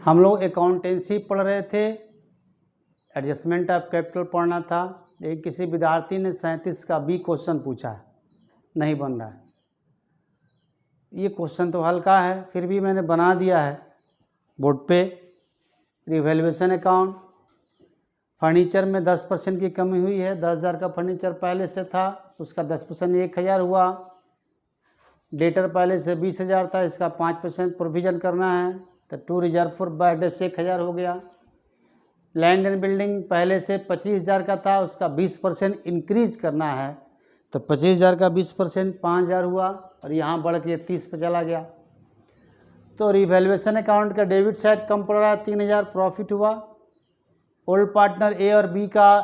हम लोग अकाउंटेंसी पढ़ रहे थे, एडजस्टमेंट ऑफ कैपिटल पढ़ना था, लेकिन किसी विद्यार्थी ने 37 का बी क्वेश्चन पूछा है, नहीं बन रहा है। ये क्वेश्चन तो हल्का है, फिर भी मैंने बना दिया है बोर्ड पे। रिवैल्यूएशन अकाउंट, फर्नीचर में 10% की कमी हुई है। 10,000 का फर्नीचर पहले से था, उसका 10% 1,000 हुआ। डेटर पहले से 20,000 था, इसका 5% प्रोविजन करना है, तो to reserve for bad debts 1,000 हो गया। लैंड एंड बिल्डिंग पहले से 25,000 का था, उसका 20% इंक्रीज करना है, तो 25,000 का 20% 5,000 हुआ, और यहाँ बढ़ के 30 पे चला गया। तो रिवैल्यूएशन अकाउंट का डेबिट साइड कम पड़ रहा है, 3,000 प्रॉफिट हुआ। ओल्ड पार्टनर ए और बी का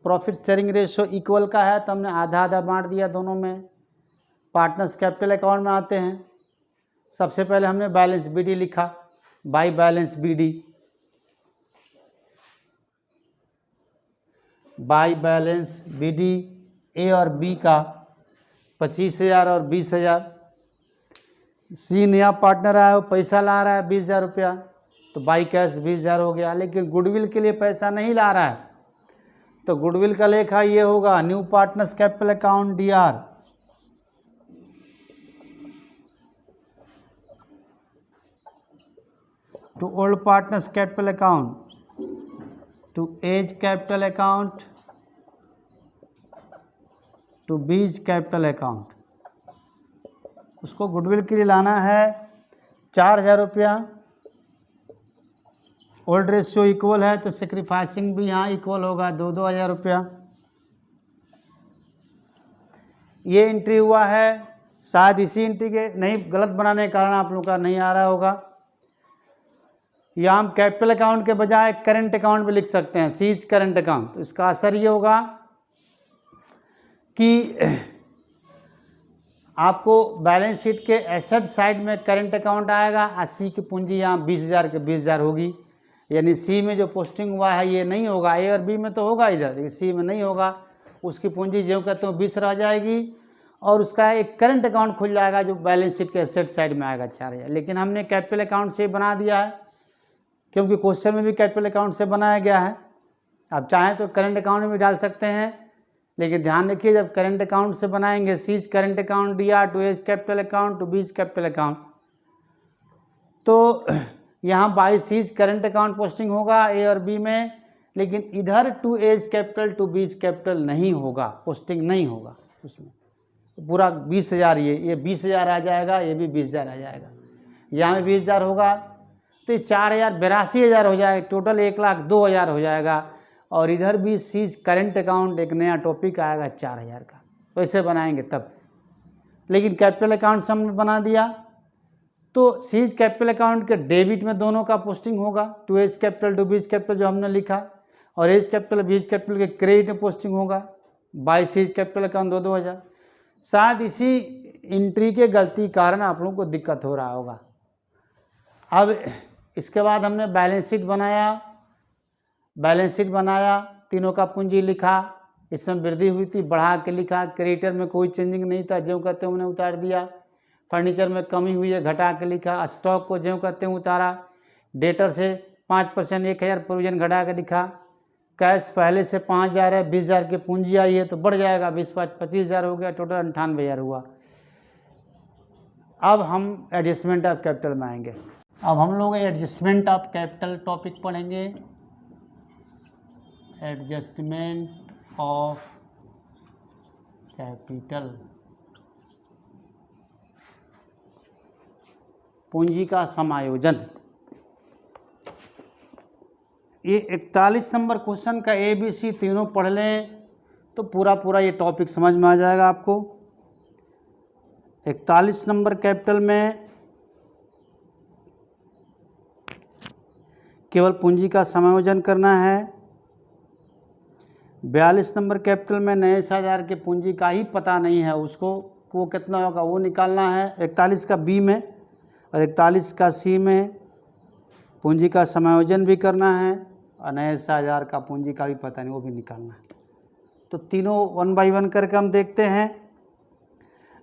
प्रॉफिट शेयरिंग रेशियो इक्वल का है, तो हमने आधा आधा बांट दिया दोनों में। पार्टनर्स कैपिटल अकाउंट में आते हैं। सबसे पहले हमने बैलेंस बीडी लिखा, by balance BD, by balance BD A और बी का 25,000 और 20,000। सी नया पार्टनर आया, वो पैसा ला रहा है 20,000 रुपया, तो बाई कैश 20,000 हो गया। लेकिन गुडविल के लिए पैसा नहीं ला रहा है, तो गुडविल का लेखा ये होगा, new partners capital account D R, to old partners capital account, to A's capital account, to B's capital account. उसको गुडविल के लिए लाना है 4,000 रुपया। ओल्ड रेशियो इक्वल है, तो सेक्रीफाइसिंग भी यहाँ इक्वल होगा, 2,000 रुपया। ये एंट्री हुआ है, शायद इसी एंट्री के नहीं, गलत बनाने के कारण आप लोग का नहीं आ रहा होगा। या हम कैपिटल अकाउंट के बजाय करंट अकाउंट भी लिख सकते हैं, सीज करंट अकाउंट। तो इसका असर ये होगा कि आपको बैलेंस शीट के एसेट साइड में करंट अकाउंट आएगा, और सी की पूंजी यहाँ 20,000 के 20,000 होगी। यानी सी में जो पोस्टिंग हुआ है ये नहीं होगा, ए और बी में तो होगा इधर, लेकिन सी में नहीं होगा। उसकी पूंजी जो कहते हैं 20 रह जाएगी, और उसका एक करंट अकाउंट खुल जाएगा जो बैलेंस शीट के एसेट साइड में आएगा 4,000। लेकिन हमने कैपिटल अकाउंट से बना दिया है, क्योंकि क्वेश्चन में भी कैपिटल अकाउंट से बनाया गया है। आप चाहें तो करंट अकाउंट में भी डाल सकते हैं, लेकिन ध्यान रखिए जब करंट अकाउंट से बनाएंगे, C's current account D R, to A's capital account, to B's capital account, तो यहाँ by C's current account posting होगा ए और बी में, लेकिन इधर to A's capital to B's capital नहीं होगा, पोस्टिंग नहीं होगा उसमें। पूरा 20,000 ये 20,000 आ जाएगा, ये भी 20,000 आ जाएगा, यहाँ भी 20,000 होगा, तो ये 4,000 82,000 हो जाएगा, टोटल 1,02,000 हो जाएगा। और इधर भी सीज करंट अकाउंट एक नया टॉपिक आएगा 4,000 का, वैसे बनाएंगे तब। लेकिन कैपिटल अकाउंट से हमने बना दिया, तो सीज कैपिटल अकाउंट के डेबिट में दोनों का पोस्टिंग होगा, to A's capital to B's capital जो हमने लिखा, और एज कैपिटल बीज कैपिटल के क्रेडिट में पोस्टिंग होगा, बाई सीज कैपिटल अकाउंट 2,000। शायद इसी एंट्री के गलती कारण आप लोगों को दिक्कत हो रहा होगा। अब इसके बाद हमने बैलेंस शीट बनाया, तीनों का पूंजी लिखा, इसमें वृद्धि हुई थी बढ़ा के लिखा, क्रेडिटर में कोई चेंजिंग नहीं था, जो कहते हैं उन्हें उतार दिया। फर्नीचर में कमी हुई है, घटा के लिखा। स्टॉक को जो कहते हैं उतारा। डेटर से 5% 1,000 प्रोविजन घटा के लिखा। कैश पहले से 5,000 है, 20,000 की पूंजी आई है तो बढ़ जाएगा, 20,500 25,000 हो गया, टोटल 98,000 हुआ। अब हम एडजस्टमेंट ऑफ कैपिटल में आएंगे। अब हम लोग एडजस्टमेंट ऑफ कैपिटल टॉपिक पढ़ेंगे। एडजस्टमेंट ऑफ कैपिटल, पूंजी का समायोजन। ये 41 नंबर क्वेश्चन का ए बी सी तीनों पढ़ लें तो पूरा ये टॉपिक समझ में आ जाएगा आपको। 41 नंबर कैपिटल में केवल पूंजी का समायोजन करना है। 42 नंबर कैपिटल में नए साझेदार के पूंजी का ही पता नहीं है, उसको वो कितना होगा वो निकालना है। 41 का बी में और 41 का सी में पूंजी का समायोजन भी करना है, और नए साझेदार का पूंजी का भी पता नहीं, वो भी निकालना है। तो तीनों 1 बाय 1 करके हम देखते हैं।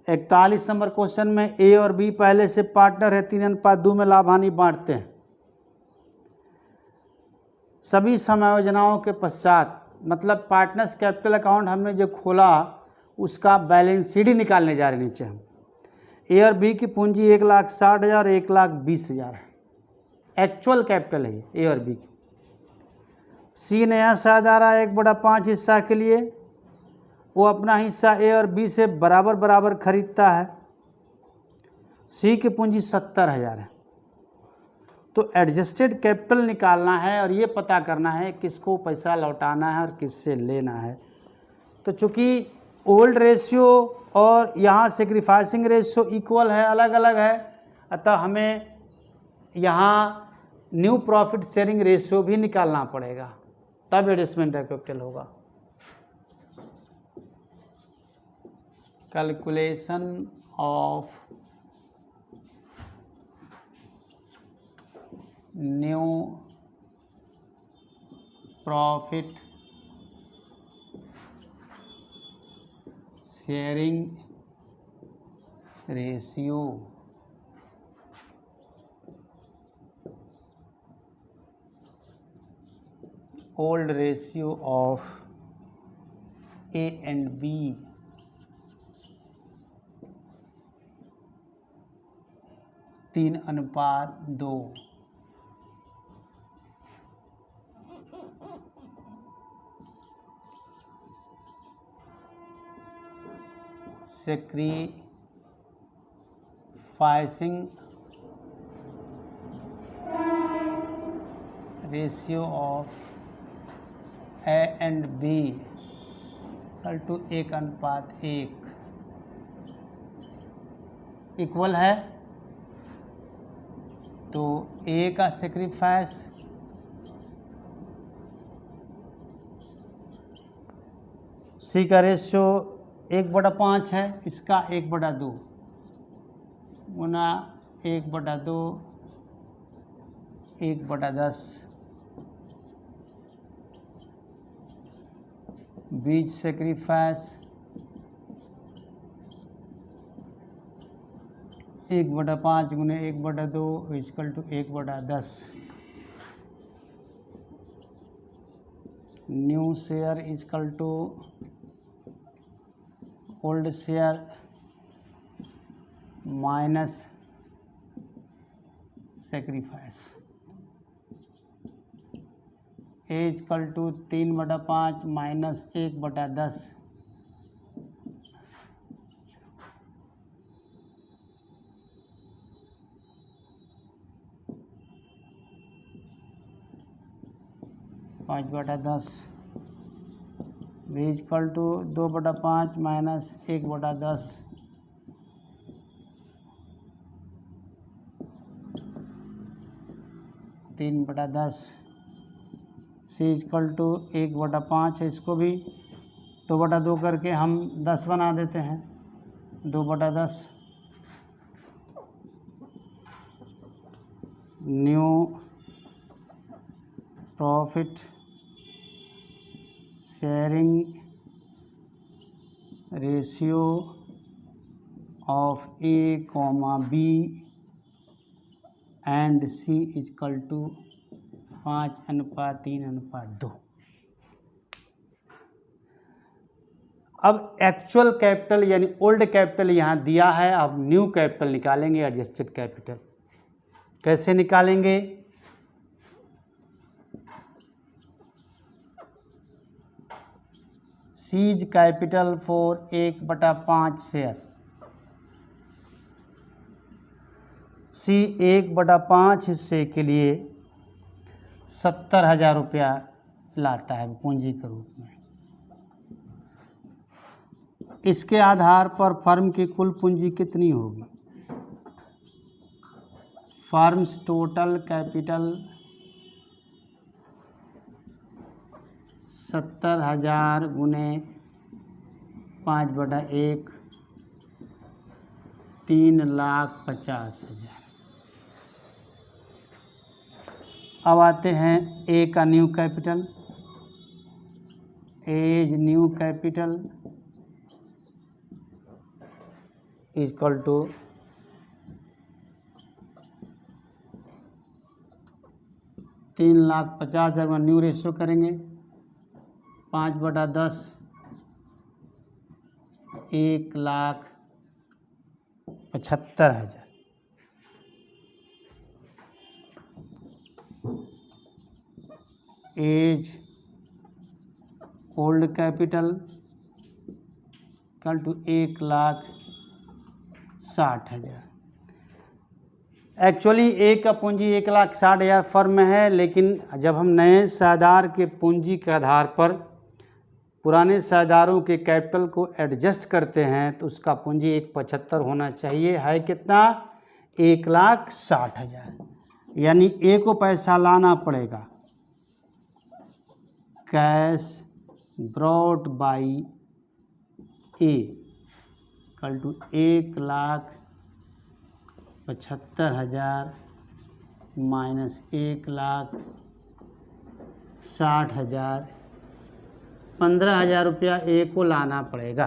41 नंबर क्वेश्चन में ए और बी पहले से पार्टनर है, 3:2 में लाभ हानि बांटते हैं। सभी समायोजनाओं के पश्चात, मतलब पार्टनर्स कैपिटल अकाउंट हमने जो खोला उसका बैलेंस शीट ही निकालने जा रहे नीचे हम। ए और बी की पूंजी 1,60,000 1,20,000 है, एक्चुअल कैपिटल है ए और बी की। सी नया शेयरदार 1/5 हिस्सा के लिए, वो अपना हिस्सा ए और बी से बराबर बराबर खरीदता है। सी की पूंजी 70,000 है। तो एडजस्टेड कैपिटल निकालना है और ये पता करना है किसको पैसा लौटाना है और किससे लेना है। तो चूँकि ओल्ड रेशियो और यहाँ सेक्रीफाइसिंग रेशियो इक्वल है, अलग अलग है, अतः हमें यहाँ न्यू प्रॉफिट शेयरिंग रेशियो भी निकालना पड़ेगा, तब एडजस्टमेंट ऑफ कैपिटल होगा। Calculation of new profit sharing ratio old ratio of A and B तीन अनुपात 2। Sacrificing ratio of A and B equal to 1:1 equal है। तो ए का सेक्रीफाइस सी का रेशियो 1/5 है, इसका 1/2 गुना 1/2 1/10 बीज सेक्रीफाइस 1/5 गुने 1/2 equal to 1/10। New share equal to old share minus sacrifice. A equal to 3/5 minus 1/10 5/10 B equal to 2/5 minus 1/10 3/10 C equal to 1/5 है, इसको भी 2/2 करके हम 10 बना देते हैं। 2/10 new profit sharing ratio of A comma B and C equal to 5:3:2। अब actual capital यानी ओल्ड कैपिटल यहाँ दिया है, अब न्यू कैपिटल निकालेंगे, एडजस्टेड कैपिटल। कैसे निकालेंगे? C's capital for 1/5 share. C 1/5 हिस्से के लिए 70,000 रुपया लाता है पूंजी के रूप में। इसके आधार पर फर्म की कुल पूंजी कितनी होगी? फर्म्स टोटल कैपिटल 70,000 गुने 5/1 3,50,000। अब आते हैं ए का new capital. A's new capital equal to 3,50,000 में न्यू रेशियो करेंगे 5/10 1,75,000। A's old capital equal to 1,60,000। Actually A का पूंजी 1,60,000 फर्म में है, लेकिन जब हम नए साझेदार के पूंजी के आधार पर पुराने साझेदारों के कैपिटल को एडजस्ट करते हैं तो उसका पूंजी 1,75 होना चाहिए। है कितना? 1,60,000। यानी ए को पैसा लाना पड़ेगा। Cash brought by A equal to 1,75,000 minus 1,60,000, 15,000 रुपया ए को लाना पड़ेगा।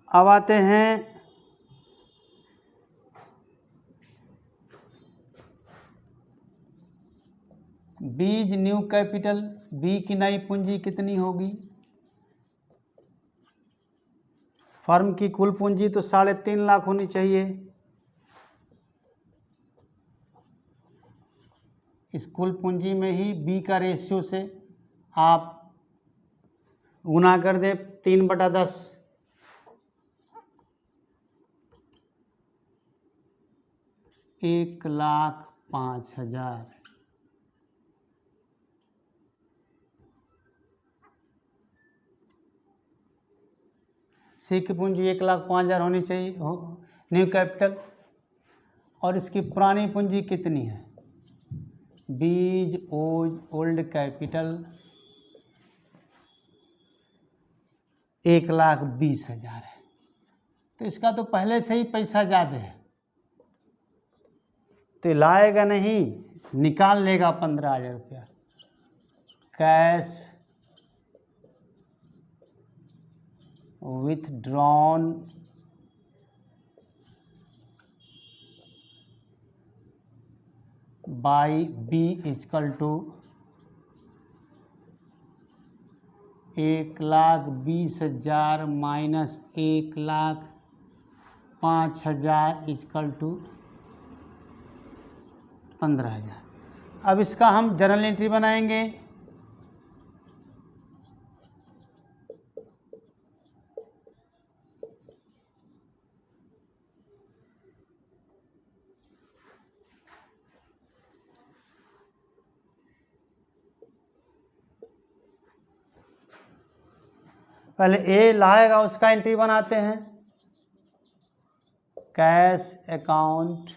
अब आते हैं बीज न्यू कैपिटल। बी की नई पूंजी कितनी होगी? फर्म की कुल पूंजी तो 3.5 लाख होनी चाहिए। इस कुल पूंजी में ही बी का रेशियो से आप गुना कर दे 3/10। $1,05,000। सी की पूंजी 1,05,000 होनी चाहिए न्यू कैपिटल। और इसकी पुरानी पूंजी कितनी है? बीज ओल्ड कैपिटल 1,20,000 है। तो इसका तो पहले से ही पैसा ज़्यादा है, तो लाएगा नहीं, निकाल लेगा 15,000 रुपया। Cash withdrawn by B equal to 1,20,000 minus 1,05,000 equal to 15,000। अब इसका हम जर्नल एंट्री बनाएंगे। पहले ए लाएगा, उसका एंट्री बनाते हैं। Cash account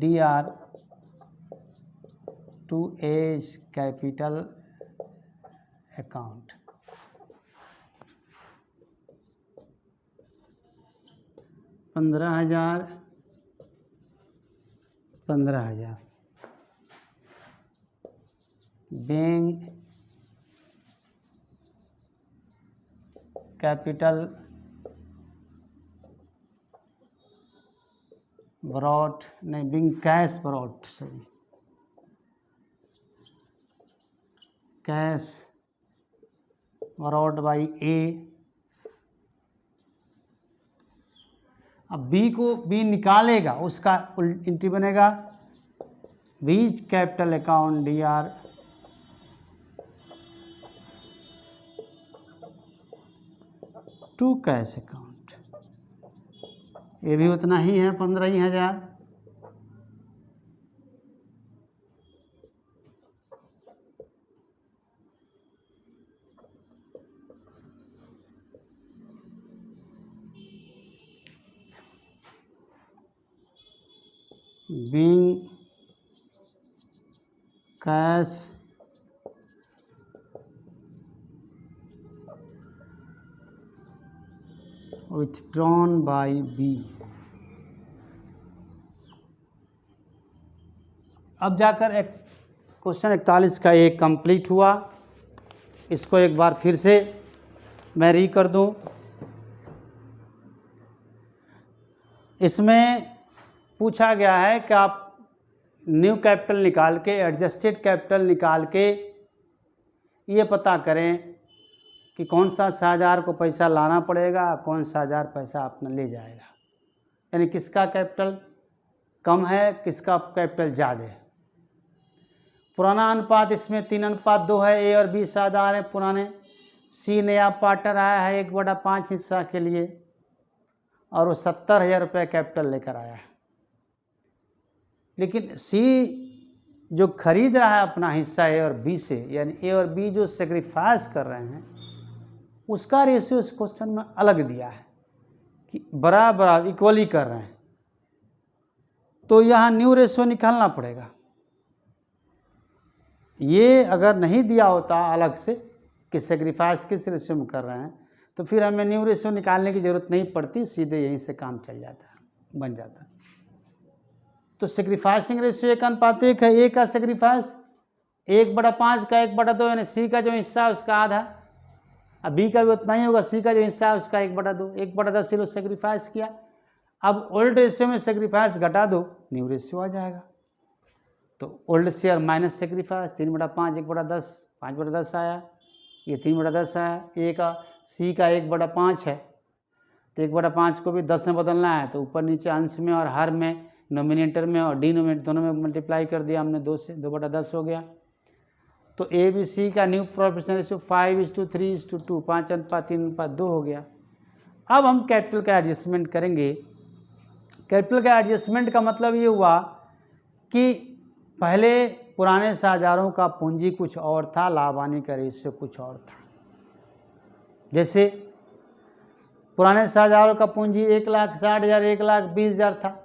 DR to A's capital account. $15,000 bank capital brought नहीं, being cash brought, sorry, cash brought by A. अब बी निकालेगा, उसका एंट्री बनेगा B's capital account DR to cash account. ये भी उतना ही है, 15,000। being cash withdrawn by B। अब जाकर एक क्वेश्चन 41 का एक कंप्लीट हुआ। इसको एक बार फिर से मैं री कर दूं। इसमें पूछा गया है कि आप न्यू कैपिटल निकाल के, एडजस्टेड कैपिटल निकाल के ये पता करें कि कौन सा 6000 को पैसा लाना पड़ेगा, कौन सा 1000 पैसा अपना ले जाएगा, यानी किसका कैपिटल कम है, किसका कैपिटल ज़्यादा है। पुराना अनुपात इसमें 3:2 है, ए और बी 6000 है पुराने, सी नया पार्टनर आया है 1/5 हिस्सा के लिए और वो 70,000 रुपये कैपिटल लेकर आया है। लेकिन सी जो खरीद रहा है अपना हिस्सा ए और बी से, यानी ए और बी जो सेक्रीफाइस कर रहे हैं, उसका रेशियो इस क्वेश्चन में अलग दिया है कि बराबर इक्वली कर रहे हैं, तो यहाँ न्यू रेशियो निकालना पड़ेगा। ये अगर नहीं दिया होता अलग से कि सेक्रीफाइस किस रेशियो में कर रहे हैं, तो फिर हमें न्यू रेशियो निकालने की ज़रूरत नहीं पड़ती, सीधे यहीं से काम चल जाता, बन जाता। तो सेक्रीफाइसिंग रेशियो 1:1 है। ए का सेक्रीफाइस 1/5 का 1/2, यानी सी का जो हिस्सा है उसका आधा। अब बी का भी उतना ही होगा, सी का जो हिस्सा है उसका 1/2, 1/10 से सेक्रीफाइस किया। अब ओल्ड रेशियो में सेक्रीफाइस घटा दो, न्यू रेशियो आ जाएगा। तो ओल्ड शेयर माइनस सेक्रीफाइस 3/5, 1/10, 5/10 आया, ये 3/10 आया। ए का सी का 1/5 है, तो 1/5 को भी 10 में बदलना है, तो ऊपर नीचे अंश में और हर में, नोमिनेटर में और डिनोमिनेटर दोनों में मल्टीप्लाई कर दिया हमने 2 से, 2/10 हो गया। तो ए बी सी का न्यू प्रॉफिट रेशियो 5:3:2, 5:3:2 हो गया। अब हम कैपिटल का एडजस्टमेंट करेंगे। कैपिटल का एडजस्टमेंट का मतलब ये हुआ कि पहले पुराने साझेदारों का पूंजी कुछ और था, लाभ हानि का रेशियो कुछ और था। जैसे पुराने साझेदारों का पूंजी 1,60,000, 1,20,000 था।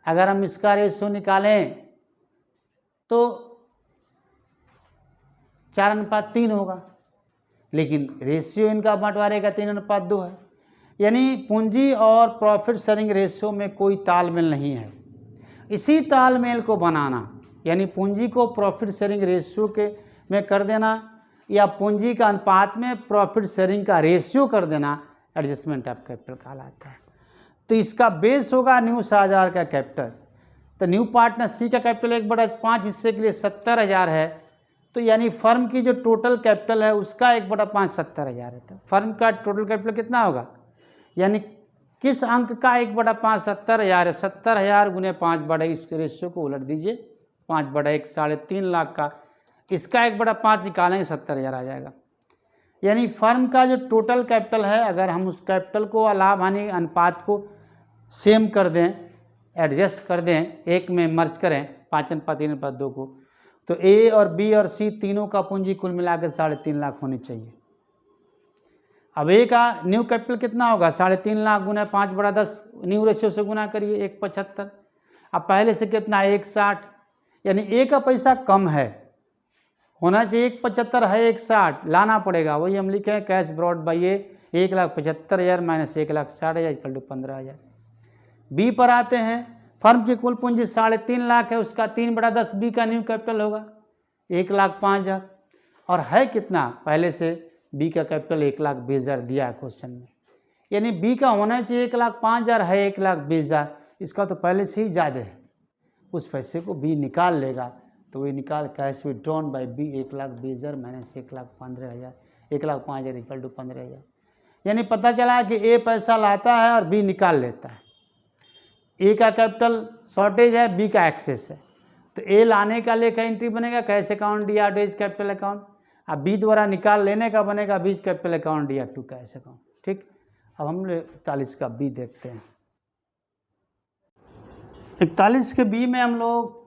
अगर हम इसका रेशियो निकालें तो 4:3 होगा, लेकिन रेशियो इनका बंटवारे का 3:2 है, यानी पूंजी और प्रॉफिट शेयरिंग रेशियो में कोई तालमेल नहीं है। इसी तालमेल को बनाना, यानी पूंजी को प्रॉफिट शेयरिंग रेशियो के में कर देना या पूंजी का अनुपात में प्रॉफिट शेयरिंग का रेशियो कर देना, एडजस्टमेंट ऑफ कैपिटल कहलाता है। तो इसका बेस होगा न्यू 6000 का कैपिटल। तो न्यू पार्टनर सी का कैपिटल 1/5 हिस्से के लिए 70,000 है, तो यानी फर्म की जो टोटल कैपिटल है उसका 1/5 70,000 है। तो फर्म का टोटल कैपिटल कितना होगा, यानी किस अंक का 1/5 70,000 है, 70,000 गुने 5/, इस रेशियो को उलट दीजिए, 5/1 3.5 लाख का, इसका 1/5 निकालेंगे 70,000 आ जाएगा। यानी फर्म का जो टोटल कैपिटल है, अगर हम उस कैपिटल को लाभ हानि अनुपात को सेम कर दें, एडजस्ट कर दें, एक में मर्ज करें 5:3:2 को, तो ए और बी और सी तीनों का पूंजी कुल मिलाकर 3.5 लाख होनी चाहिए। अब ए का न्यू कैपिटल कितना होगा, 3.5 लाख गुना 5/10, न्यू रेशियो से गुना करिए 1/75। अब पहले से कितना 1.60, यानी ए का पैसा कम है, होना चाहिए 1.75 है 1.60, लाना पड़ेगा। वही हम लिखे हैं cash brought by A 1,75,000 minus 1,60,000 equal to 15,000। B पर आते हैं। फर्म की कुल पूंजी 3.5 लाख है, उसका 3/10 बी का न्यू कैपिटल होगा 1,05,000, और है कितना, पहले से बी का कैपिटल 1,20,000 दिया है क्वेश्चन में, यानी बी का होना चाहिए 1,05,000 है 1,20,000, इसका तो पहले से ही ज़्यादा है, उस पैसे को बी निकाल लेगा। तो वही निकाल cash withdrawn by B 1,20,000 minus 1,15,000, 1,05,000 equal to 15,000, यानी पता चला कि ए पैसा लाता है और बी निकाल लेता है। ए का कैपिटल शॉर्टेज है, बी का एक्सेस है, तो ए लाने का लेखा एंट्री बनेगा cash account D R A's capital account, अब बी द्वारा निकाल लेने का बनेगा B's capital account D R to cash account. ठीक, अब हम 41 का बी देखते हैं। 41 के बी में हम लोग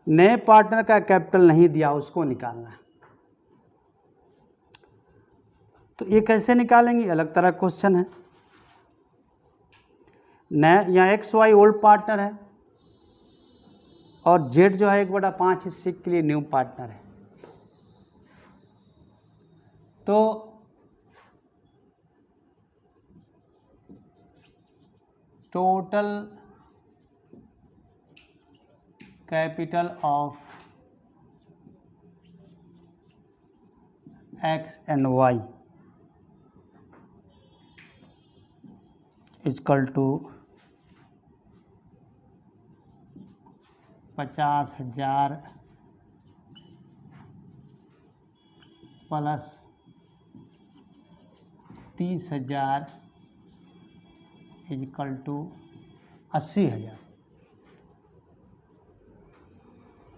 नए पार्टनर का कैपिटल नहीं दिया, उसको निकालना है। तो ये कैसे निकालेंगे, अलग तरह क्वेश्चन है। नया यहाँ एक्स वाई ओल्ड पार्टनर है और जेड जो है 1/5 हिस्से के लिए न्यू पार्टनर है। तो total capital of X and Y equal to 50,000 plus 30,000 equal to 80,000।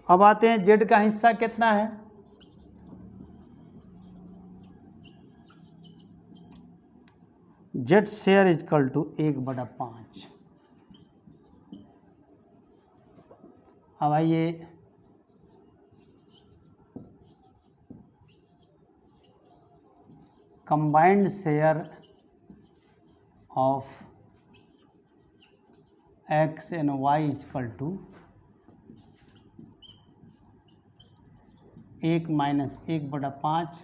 अब आते हैं जेड का हिस्सा कितना है। Z share equal to 1/5। अब आइए combined share of X and Y equal to 1 minus 1/5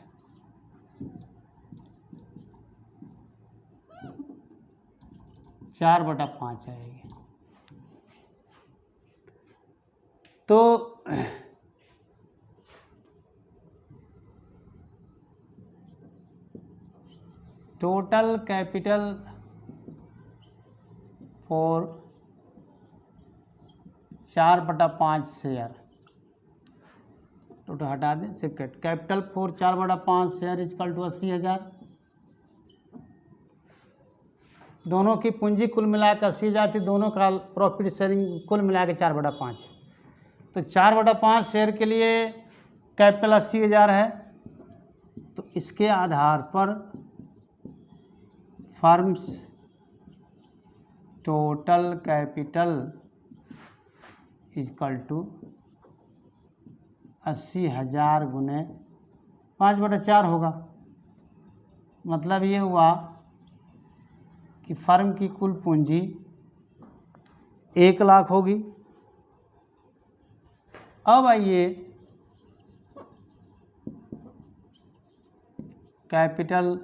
4/5 आएगी। तो total capital for 4/5 share, total हटा दें, सिर्फ capital for 4/5 share equal to 80,000। दोनों की पूंजी कुल मिला के 80,000 थी, दोनों का प्रॉफिट शेयरिंग कुल मिला के 4/5। तो 4/5 शेयर के लिए कैपिटल 80,000 है, तो इसके आधार पर firm's total capital equal to 80,000 गुने 5/4 होगा। मतलब ये हुआ कि फर्म की कुल पूंजी 1 लाख होगी। अब आइए capital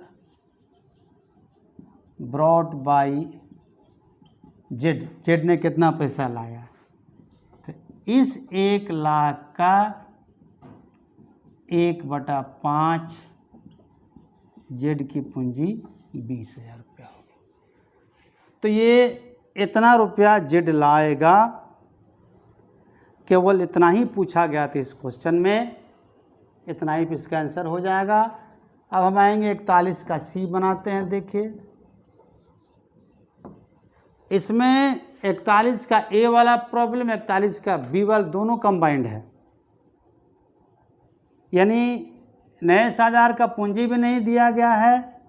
brought by Z, Z ने कितना पैसा लाया, तो इस 1 लाख का 1/5 जेड की पूंजी 20,000 रुपया होगी। तो ये इतना रुपया जेड लाएगा, केवल इतना ही पूछा गया था इस क्वेश्चन में, इतना ही इसका आंसर हो जाएगा। अब हम आएंगे 41 का सी बनाते हैं। देखिए इसमें 41 का ए वाला प्रॉब्लम, 41 का बी वाला, दोनों कंबाइंड है। यानी नए साझेदार का पूंजी भी नहीं दिया गया है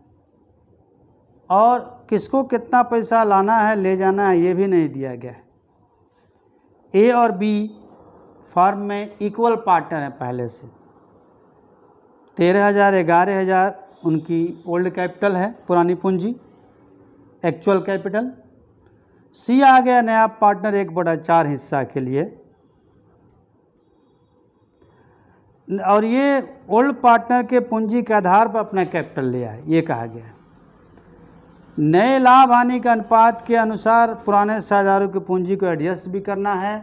और किसको कितना पैसा लाना है ले जाना है ये भी नहीं दिया गया है। ए और बी फर्म में इक्वल पार्टनर है पहले से। 13,000 11,000 उनकी ओल्ड कैपिटल है, पुरानी पूंजी, एक्चुअल कैपिटल। सी आ गया नया पार्टनर 1/4 हिस्सा के लिए, और ये ओल्ड पार्टनर के पूंजी के आधार पर अपना कैपिटल ले आए, ये कहा गया है। नए लाभ हानि के अनुपात के अनुसार पुराने साझेदारों की पूंजी को एडजस्ट भी करना है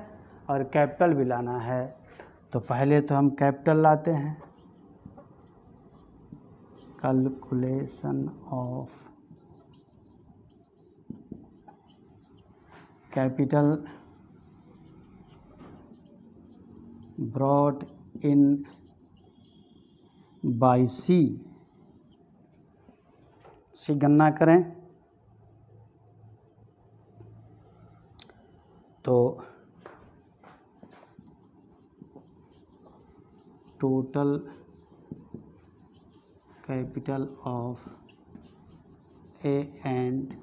और कैपिटल भी लाना है। तो पहले तो हम कैपिटल लाते हैं। Calculation of capital brought in by C गणना करें तो total capital of A and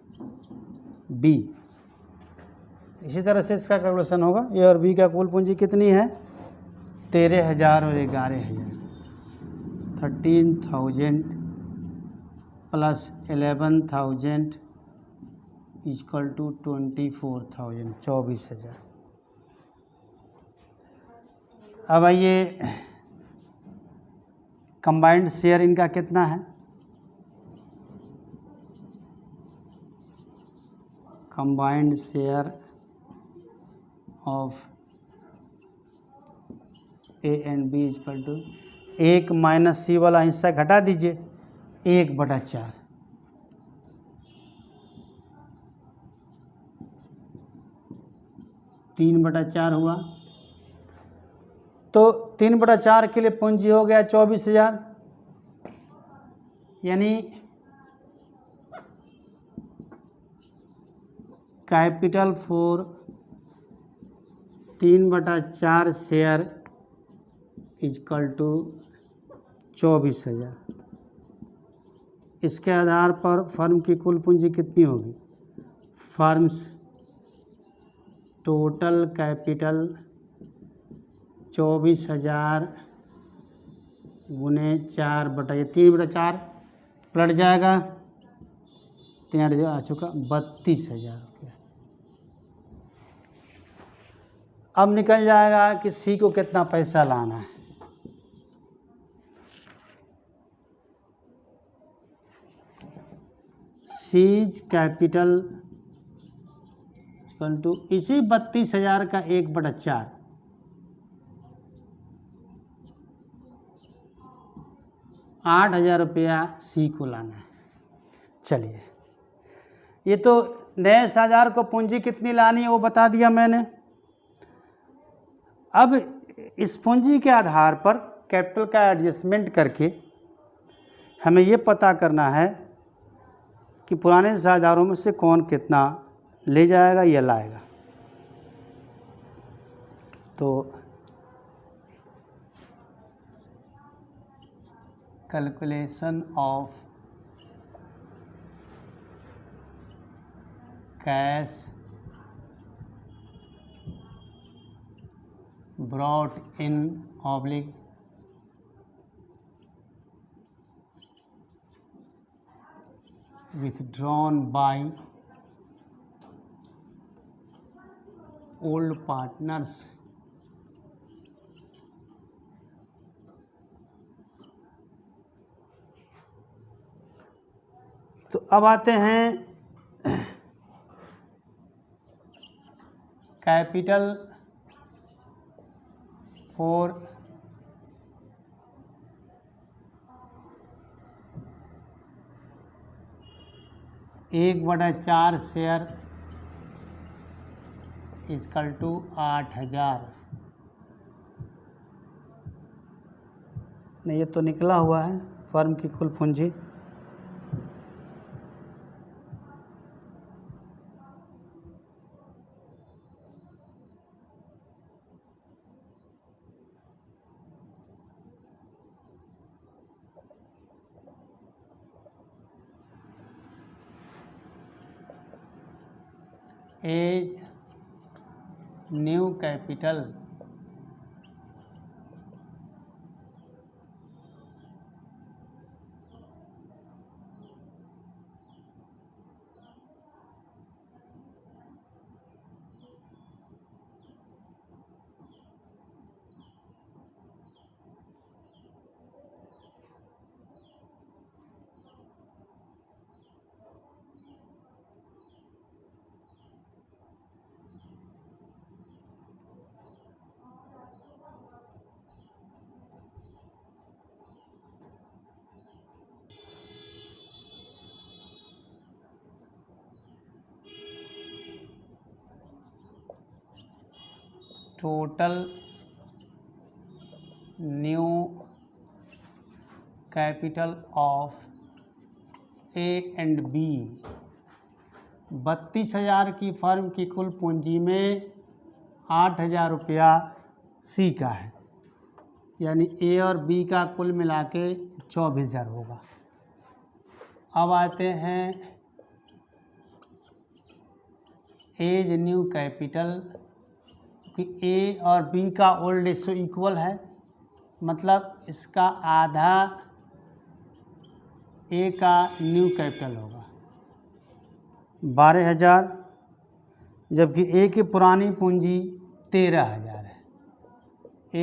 B, इसी तरह से इसका कैलकुलेशन होगा। ए और बी का कुल पूंजी कितनी है, 13,000 और 11,000, 13,000 प्लस 11,000 इक्वल टू 24,000, 24,000। अब आइए कंबाइंड शेयर इनका कितना है। Combined share of A and B equal to 1 minus C वाला हिस्सा घटा दीजिए, 1/4। तीन बटा चार हुआ, तो 3/4 के लिए पूंजी हो गया 24,000, यानी capital for 3/4 share equal to 24,000। इसके आधार पर फर्म की कुल पूंजी कितनी होगी? फर्म्स टोटल कैपिटल 24,000 गुने 4 ये 3/4 पलट जाएगा, 3 आ चुका 32,000 रुपये। अब निकल जाएगा कि सी को कितना पैसा लाना है। सीज कैपिटल इक्वल टू इसी 32,000 का 1/4, 8,000 रुपया सी को लाना है। चलिए, ये तो नए साझेदार को पूंजी कितनी लानी है वो बता दिया मैंने। अब इस पूंजी के आधार पर कैपिटल का एडजस्टमेंट करके हमें ये पता करना है कि पुराने साझेदारों में से कौन कितना ले जाएगा या लाएगा। तो calculation of cash brought in oblique withdrawn by old partners तो अब आते हैं कैपिटल फॉर एक बटा 4 शेयर इक्वल टू 8,000। नहीं, ये तो निकला हुआ है फर्म की कुल पूंजी। A's new capital total new capital of A and B. 32,000 की फर्म की कुल पूंजी में 8,000 रुपया सी का है, यानी ए और बी का कुल मिला के 24,000 होगा। अब आते हैं एज न्यू कैपिटल कि ए और बी का ओल्ड रेशियो इक्वल है, मतलब इसका आधा ए का न्यू कैपिटल होगा 12,000, जबकि ए की पुरानी पूंजी 13,000 है।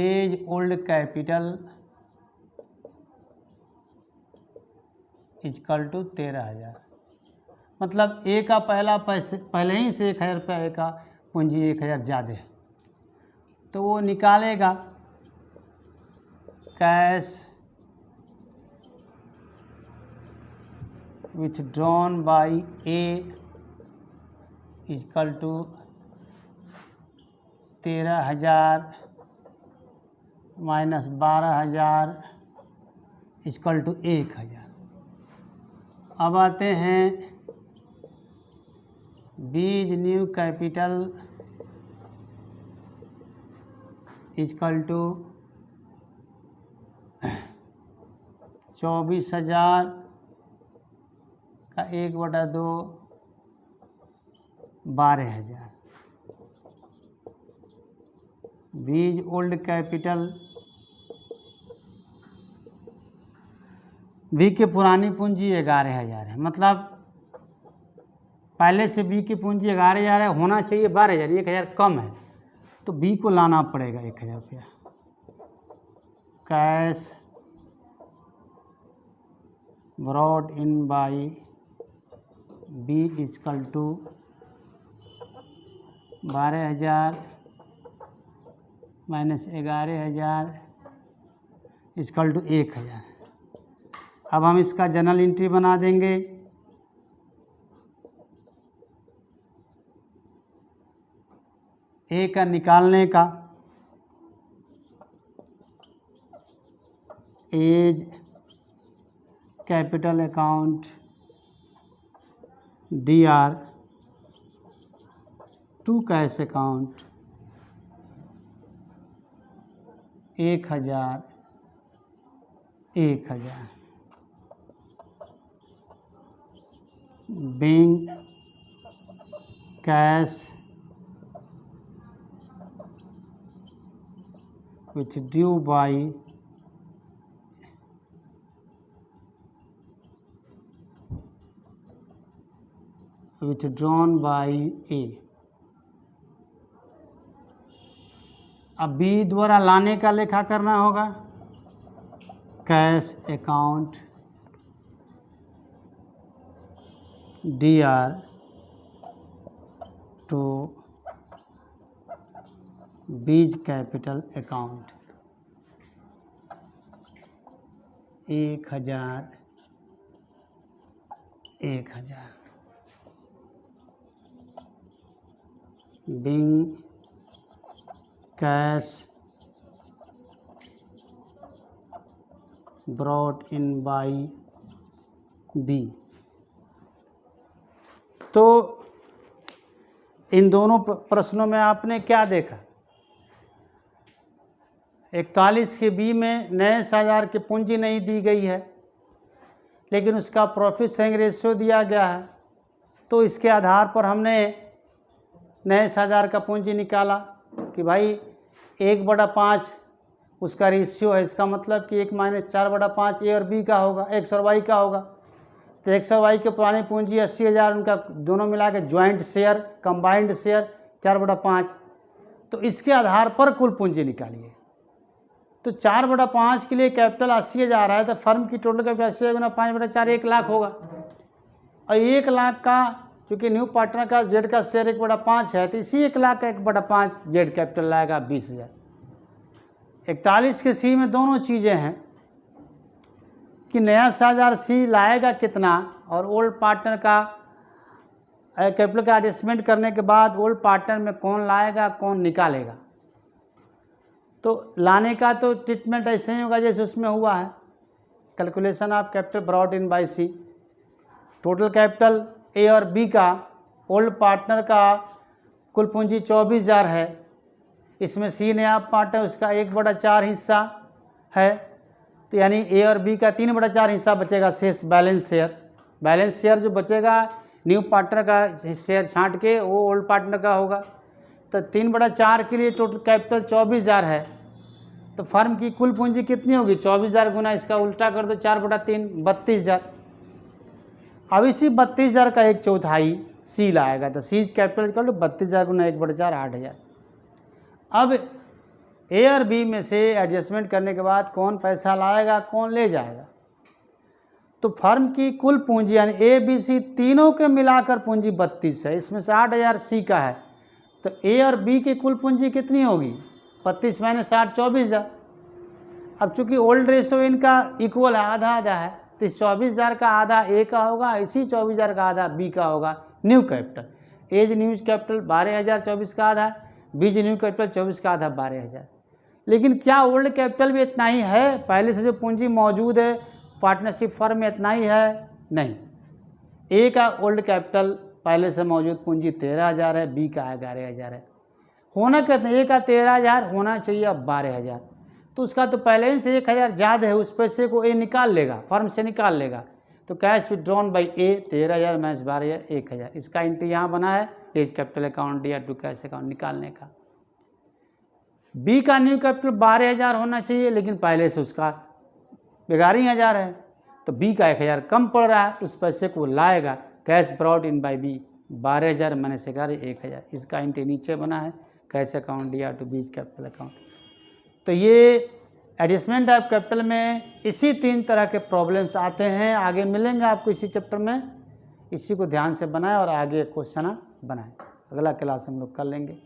A's old capital equal to 13,000, मतलब ए का पहले ही से 1,000 रुपया ए का पूंजी 1,000 ज़्यादा है, तो वो निकालेगा cash withdrawn by A equal to 13,000 minus 12,000 equal to 1,000। अब आते हैं बीज न्यू कैपिटल इक्वल टू 24,000 का 1/2 12,000। बीज ओल्ड कैपिटल बी की पुरानी पूंजी 11,000 है, मतलब पहले से बी की पूंजी 11,000 है, होना चाहिए 12,000, 1,000 कम है, तो बी को लाना पड़ेगा 1,000 रुपया। Cash brought in by B equal to 12,000 minus 11,000 equal to 1,000। अब हम इसका जर्नल एंट्री बना देंगे। ए का निकालने का A's capital account DR to cash account 1,000 1,000। being cash which due by withdrawn by A। अब बी द्वारा लाने का लेखा करना होगा। Cash account DR to B's capital account 1,000 1,000। being cash brought in by B। तो इन दोनों प्रश्नों में आपने क्या देखा? 41 के बी में नए 1000 की पूंजी नहीं दी गई है, लेकिन उसका प्रॉफिट शेयरिंग रेशियो दिया गया है, तो इसके आधार पर हमने नए 1000 का पूंजी निकाला कि भाई 1/5 उसका रेशियो है। इसका मतलब कि 1 - 4/5 ए और बी का होगा, एक्स और वाई का होगा। तो एक्स और वाई की पुरानी पूंजी 80,000, उनका दोनों मिला के ज्वाइंट शेयर कंबाइंड शेयर 4/5। तो इसके आधार पर कुल पूंजी निकालिए। तो 4/5 के लिए कैपिटल 80,000 है, तो फर्म की टोटल कैपिटल 80,000 गुना 5/4 1 लाख होगा। और 1 लाख का चूँकि न्यू पार्टनर का जेड का शेयर 1/5 है, तो इसी 1 लाख का 1/5 जेड कैपिटल लाएगा 20,000। 41 के सी में दोनों चीज़ें हैं कि नया 1000 सी लाएगा कितना, और ओल्ड पार्टनर का कैपिटल का एडजस्टमेंट करने के बाद ओल्ड पार्टनर में कौन लाएगा कौन निकालेगा। तो लाने का तो ट्रीटमेंट ऐसे ही होगा जैसे उसमें हुआ है। Calculation of capital brought in by C. Total capital A और बी का ओल्ड पार्टनर का कुल पूंजी 24,000 है, इसमें सी नया पार्टनर उसका 1/4 हिस्सा है, तो यानी ए और बी का 3/4 हिस्सा बचेगा शेष बैलेंस शेयर। बैलेंस शेयर जो बचेगा न्यू पार्टनर का शेयर छांट के वो ओल्ड पार्टनर का होगा। तो 3/4 के लिए टोटल कैपिटल 24,000 है, तो फर्म की कुल पूंजी कितनी होगी? 24,000 गुना इसका उल्टा कर दो 4/3 32,000। अब इसी 32,000 का 1/4 सी लाएगा, तो सी कैपिटल कर लो 32,000 गुना 1/4 8,000। अब ए और बी में से एडजस्टमेंट करने के बाद कौन पैसा लाएगा कौन ले जाएगा? तो फर्म की कुल पूंजी यानी ए बी सी तीनों के मिलाकर पूंजी 32 है, इसमें से 8,000 सी का है, तो ए और बी की कुल पूंजी कितनी होगी? 32 - 8 24,000। अब चूंकि ओल्ड रेशो इनका इक्वल है, आधा आधा है, तो इस 24,000 का आधा ए का होगा, इसी 24,000 का आधा बी का होगा। New capital A's new capital 12,000 24 का आधा, बीज न्यू कैपिटल 24 का आधा 12,000। लेकिन क्या ओल्ड कैपिटल भी इतना ही है? पहले से जो पूंजी मौजूद है पार्टनरशिप फर्म में इतना ही है? नहीं। ए का ओल्ड कैपिटल पहले से मौजूद पूंजी 13,000 है, बी का 11,000 है। होना कहते हैं ए का 13,000 होना चाहिए अब 12,000, तो उसका तो पहले ही से 1,000 ज़्यादा है, उस पैसे को ए निकाल लेगा, फर्म से निकाल लेगा। तो cash withdrawn by A 13,000 minus 12,000 1,000, इसका एंट्री यहाँ बना है एज कैपिटल अकाउंट या टू कैश अकाउंट निकालने का। बी का न्यू कैपिटल 12,000 होना चाहिए, लेकिन पहले से उसका 11,000 है, तो बी का 1,000 कम पड़ रहा है, उस पैसे को लाएगा। Cash brought in by B 12,000 minus 11 1,000, इसका एंट्री नीचे बना है कैश अकाउंट या टू बीज कैपिटल अकाउंट। तो ये एडजस्टमेंट ऑफ कैपिटल में इसी 3 तरह के प्रॉब्लम्स आते हैं। आगे मिलेंगे आपको इसी चैप्टर में, इसी को ध्यान से बनाएं और आगे क्वेश्चन बनाएं। अगला क्लास हम लोग कर लेंगे।